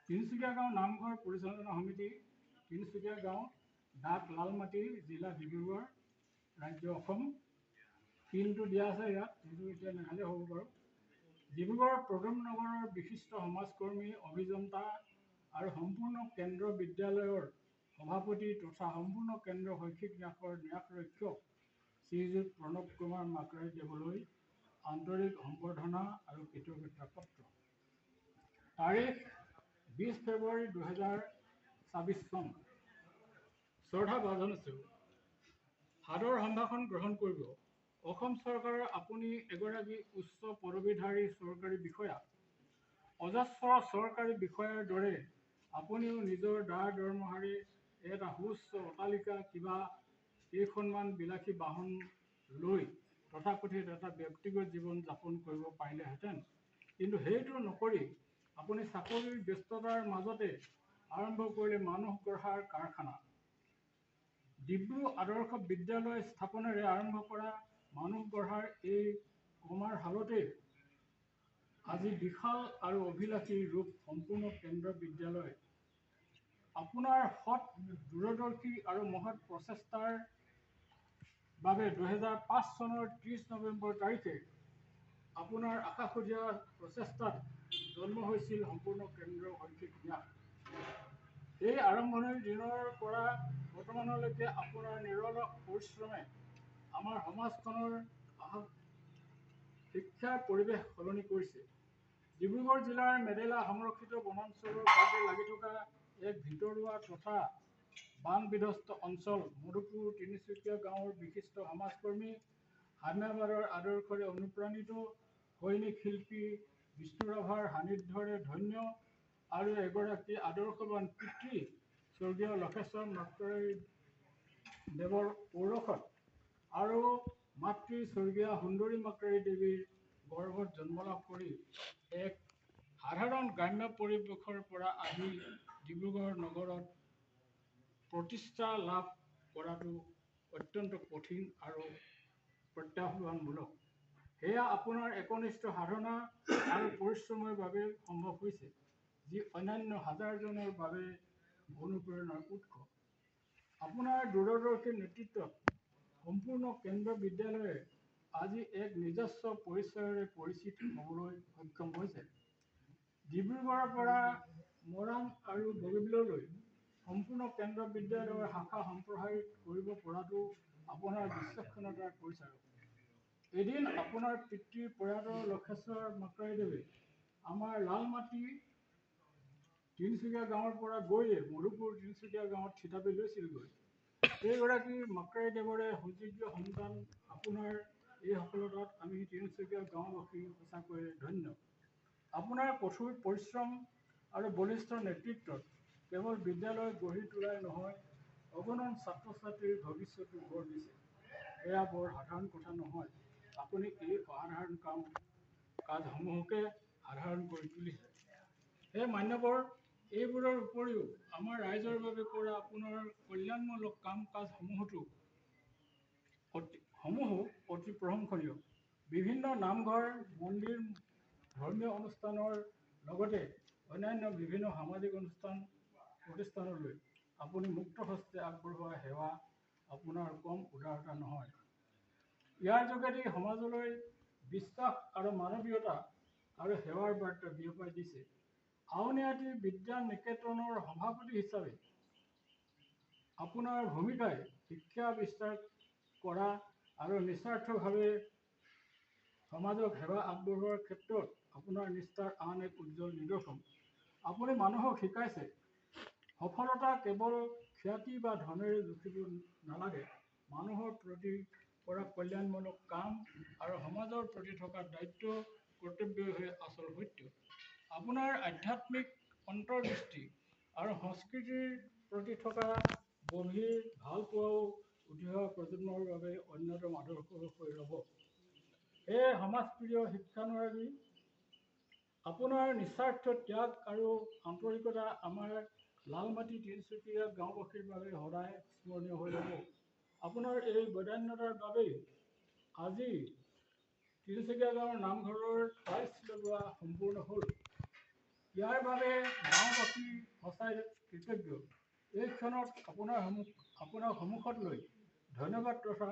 তিনিচুকীয়া গাঁও নামঘৰ পৰিচালনা সমিতি, তিনিচুকীয়া গাঁও, ডাক লালমাটি, জিলা ডিব্ৰুগড়, ৰাজ্য অসম। পিনটো দিয়া আছে ইয়াত, কিন্তু এতিয়া নেখালে হ'ব বাৰু। ডিব্ৰুগড় প্ৰদম নগৰৰ বিশিষ্ট সমাজকৰ্মী, অভিযন্তা আৰু সম্পূৰ্ণ কেন্দ্ৰ বিদ্যালয়ৰ সভাপতি তথা সম্পূৰ্ণ কেন্দ্ৰ শৈক্ষিক ন্যাসৰ ন্যাস ৰক্ষক শ্ৰীযুত প্ৰণৱ কুমাৰ মাকৰাৰী দেৱলৈ আন্তৰিক সম্বৰ্ধনা আৰু কৃতজ্ঞতা পত্ৰ। তাৰিখ 20 ফেব্ৰুৱাৰী 2024 চন। শ্ৰদ্ধা ভাজন সাদৰ সম্ভাষণ গ্ৰহণ কৰিব। অসম চৰকাৰৰ আপুনি এগৰাকী উচ্চ পদবীধাৰী চৰকাৰী বিষয়া। অজস্ৰ চৰকাৰী বিষয়াৰ দৰে আপুনিও নিজৰ দাৰ দৰমহাৰে এটা সুউচ্চ অট্টালিকা, কিবা কেইখনমান বিলাসী বাহন লৈ তথাকথিত এটা ব্যক্তিগত জীৱন যাপন কৰিব পাৰিলেহেঁতেন, কিন্তু সেইটো নকৰি আপুনি চাকৰিৰ ব্যস্ততাৰ মাজতে আৰম্ভ কৰিলে মানুহ গঢ়াৰ কাৰখানা। ডিব্ৰু আদৰ্শ বিদ্যালয় স্থাপনেৰে আৰম্ভ কৰা মানুহ গঢ়াৰ এই কমাৰ হালতে আজি বিশাল আৰু অভিলাষী ৰূপ সম্পূৰ্ণ কেন্দ্ৰ বিদ্যালয়। আপোনাৰ সৎ, দূৰদৰ্শী আৰু মহৎ প্ৰচেষ্টাৰ বাবে 2005 চনৰ 30 নৱেম্বৰ তাৰিখে আপোনাৰ আকাশীয়া প্ৰচেষ্টাত জন্ম হৈছিল সম্পূৰ্ণ কেন্দ্ৰ শৈক্ষিক ন্যাস। এই আৰম্ভণিৰ দিনৰ পৰা বৰ্তমানলৈকে আপোনাৰ নিৰলস পৰিশ্ৰমে আমাৰ সমাজখনৰ শিক্ষাৰ পৰিৱেশ সলনি কৰিছে। ডিব্ৰুগড় জিলাৰ মেডেলা সংৰক্ষিত বনাঞ্চলৰ সৈতে লাগি থকা এক ভিতৰুৱা তথা বান বিধ্বস্ত অঞ্চল মধুপুৰ তিনিচুকীয়া গাঁৱৰ বিশিষ্ট সমাজকৰ্মী, সাম্যবাদৰ আদৰ্শৰে অনুপ্ৰাণিত সৈনিক শিল্পী বিষ্ণুৰাভাৰ সান্নিধ্যৰে ধন্য আৰু এগৰাকী আদৰ্শৱান পিতৃ স্বৰ্গীয় লক্ষেশ্বৰ মাকৰাৰী দেৱৰ ঔৰসত আৰু মাতৃ স্বৰ্গীয়া সুন্দৰী মাকৰাৰী দেৱীৰ গৰ্ভত জন্মলাভ কৰি এক সাধাৰণ গ্ৰাম্য পৰিৱেশৰ পৰা আজি ডিব্ৰুগড় নগৰত প্ৰতিষ্ঠা লাভ কৰাটো অত্যন্ত কঠিন আৰু প্ৰত্যাহ্বানমূলক। সেয়া আপোনাৰ একনিষ্ঠ সাধনা আৰু পৰিশ্ৰমৰ বাবে সম্ভৱ হৈছে, যি অন্যান্য হাজাৰজনৰ বাবে অনুপ্ৰেৰণাৰ উৎস। আপোনাৰ দূৰদৰ্শী নেতৃত্বত সম্পূৰ্ণ কেন্দ্ৰ বিদ্যালয়ে আজি এক নিজস্ব পৰিচয়েৰে পৰিচিত হ'বলৈ সক্ষম হৈছে। ডিব্ৰুগড়ৰ পৰা মৰাণ আৰু বগীবিললৈ সম্পূৰ্ণ কেন্দ্ৰ বিদ্যালয়ৰ শাখা সম্প্ৰসাৰিত কৰিব পৰাটো আপোনাৰ বিচক্ষণতাৰ পৰিচায়ক। এদিন আপোনাৰ পিতৃ প্ৰয়াত লক্ষেশ্বৰ মাকৰাৰীদেৱে আমাৰ লালমাটি তিনিচুকীয়া গাঁৱৰ পৰা গৈয়ে মধুপুৰ তিনিচুকীয়া গাঁৱত থিতাপি লৈছিলগৈ। এইগৰাকী মাকৰাৰীদেৱৰে সুযোগ্য সন্তান আপোনাৰ এই সফলতাত আমি তিনিচুকীয়া গাঁওবাসী সঁচাকৈয়ে ধন্য। আপোনাৰ কঠোৰ পৰিশ্ৰম আৰু বলিষ্ঠ নেতৃত্বত কেৱল বিদ্যালয় গঢ়ি তোলাই নহয়, অগণন ছাত্ৰ ছাত্ৰীৰ ভৱিষ্যতো গঢ় দিছে। এয়া বৰ সাধাৰণ কথা নহয়। আপুনি এই অসাধাৰণ কাজসমূহকে সাধাৰণ কৰি তুলিছে। হে মান্যবৰ, এইবোৰৰ উপৰিও আমাৰ ৰাইজৰ বাবে কৰা আপোনাৰ কল্যাণমূলক কাম কাজসমূহো অতি প্ৰশংসনীয়। বিভিন্ন নামঘৰ, মন্দিৰ, ধৰ্মীয় অনুষ্ঠানৰ লগতে অন্যান্য বিভিন্ন সামাজিক প্ৰতিষ্ঠানলৈ আপুনি মুক্ত হস্তে আগবঢ়োৱা সেৱা আপোনাৰ কম উদাৰতা নহয়। ইয়াৰ যোগেদি সমাজলৈ বিশ্বাস আৰু মানৱীয়তা আৰু সেৱাৰ বাৰ্তা বিয়পাই দিছে। আউনীআটী বিদ্যা নিকেতনৰ সভাপতি হিচাপে আপোনাৰ ভূমিকাই শিক্ষা বিস্তাৰ কৰা আৰু নিস্বাৰ্থভাৱে সমাজক সেৱা আগবঢ়োৱাৰ ক্ষেত্ৰত আপোনাৰ নিষ্ঠাৰ আন এক উজ্জ্বল নিদৰ্শন। আপুনি মানুহক শিকাইছে, সফলতা কেৱল খ্যাতি বা ধনেৰে জুখিব নালাগে, মানুহৰ প্ৰতি কৰা কল্যাণমূলক কাম আৰু সমাজৰ প্ৰতি থকা দায়িত্ব কৰ্তব্যহে আচল সত্য। আপোনাৰ আধ্যাত্মিক অন্তৰ্দৃষ্টি আৰু সংস্কৃতিৰ প্ৰতি থকা গভীৰ ভালপোৱাও উঠি অহা প্ৰজন্মৰ বাবে অন্যতম আদৰ্শ হৈ ৰ'ব। হে সমাজপ্ৰিয় শিক্ষানুৰাগী, আপোনাৰ নিস্বাৰ্থ ত্যাগ আৰু আন্তৰিকতা আমাৰ লালমাটি তিনিচুকীয়া গাঁওবাসীৰ বাবে সদায় স্মৰণীয় হৈ ৰ'ব। আপোনাৰ এই বদান্যতাৰ বাবেই আজি তিনিচুকীয়া গাঁৱৰ নামঘৰৰ টাইলছ লগোৱা সম্পূৰ্ণ হ'ল। ইয়াৰ বাবে গাঁওবাসী সঁচাই কৃতজ্ঞ। এই ক্ষণত আপোনাৰ সন্মুখত লৈ ধন্যবাদ তথা